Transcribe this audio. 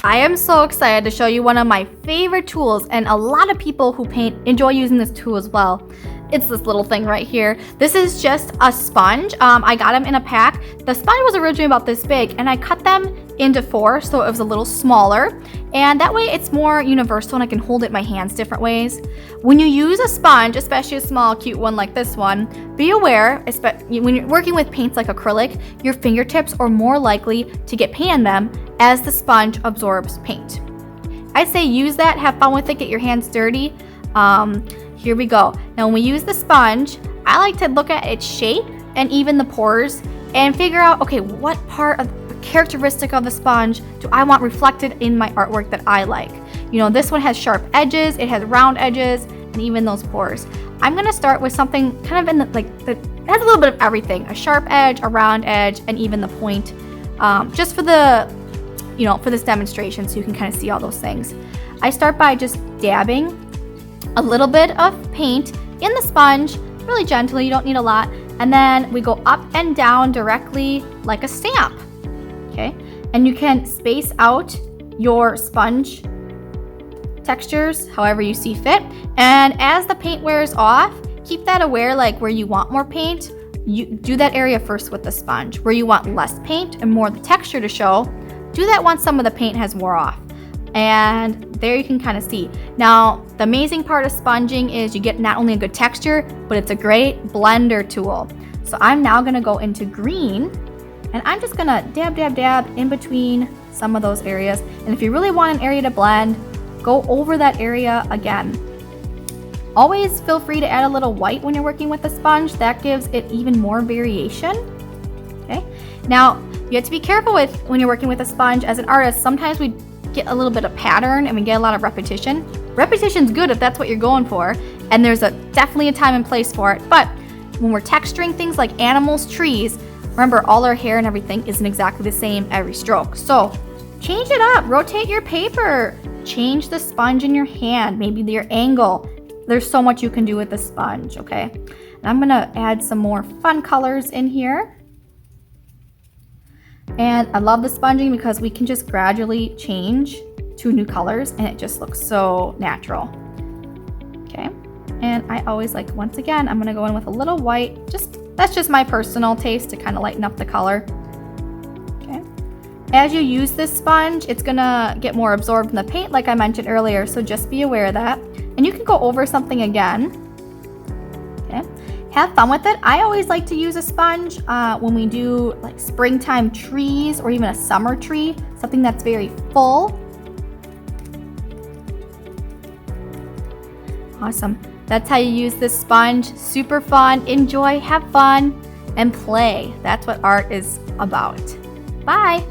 I am so excited to show you one of my favorite tools, and a lot of people who paint enjoy using this tool as well. It's this little thing right here. This is just a sponge. I got them in a pack. The sponge was originally about this big, and I cut them into 4, so it was a little smaller. And that way it's more universal and I can hold it in my hands different ways. When you use a sponge, especially a small, cute one like this one, be aware, when you're working with paints like acrylic, your fingertips are more likely to get paint on them as the sponge absorbs paint. I'd say use that, have fun with it, get your hands dirty. Here we go. Now when we use the sponge, I like to look at its shape and even the pores and figure out, okay, what part of the characteristic of the sponge do I want reflected in my artwork that I like? You know, this one has sharp edges, it has round edges, and even those pores. I'm gonna start with something kind of in it has a little bit of everything, a sharp edge, a round edge, and even the point, just for the, for this demonstration, so you can kind of see all those things. I start by just dabbing a little bit of paint in the sponge, really gently, you don't need a lot, and then we go up and down directly like a stamp, okay? And you can space out your sponge textures however you see fit, and as the paint wears off, keep that aware, like where you want more paint, you do that area first with the sponge. Where you want less paint and more of the texture to show, do that once some of the paint has wore off. And there you can kind of see. Now, the amazing part of sponging is you get not only a good texture, but it's a great blender tool. So I'm now gonna go into green, and I'm just gonna dab, dab, dab in between some of those areas. And if you really want an area to blend, go over that area again. Always feel free to add a little white when you're working with the sponge. That gives it even more variation, okay? Now, you have to be careful with when you're working with a sponge. As an artist, sometimes we get a little bit of pattern and we get a lot of repetition. Repetition's good if that's what you're going for, and there's definitely a time and place for it. But when we're texturing things like animals, trees, remember all our hair and everything isn't exactly the same every stroke. So change it up, rotate your paper, change the sponge in your hand, maybe your angle. There's so much you can do with the sponge, okay? And I'm gonna add some more fun colors in here. And I love the sponging because we can just gradually change to new colors and it just looks so natural. Okay, and I always like, once again, I'm gonna go in with a little white, that's just my personal taste to kind of lighten up the color. Okay, as you use this sponge, it's gonna get more absorbed in the paint like I mentioned earlier, so just be aware of that. And you can go over something again. Okay. Have fun with it. I always like to use a sponge when we do like springtime trees or even a summer tree, something that's very full. Awesome. That's how you use this sponge. Super fun. Enjoy, have fun, and play. That's what art is about. Bye.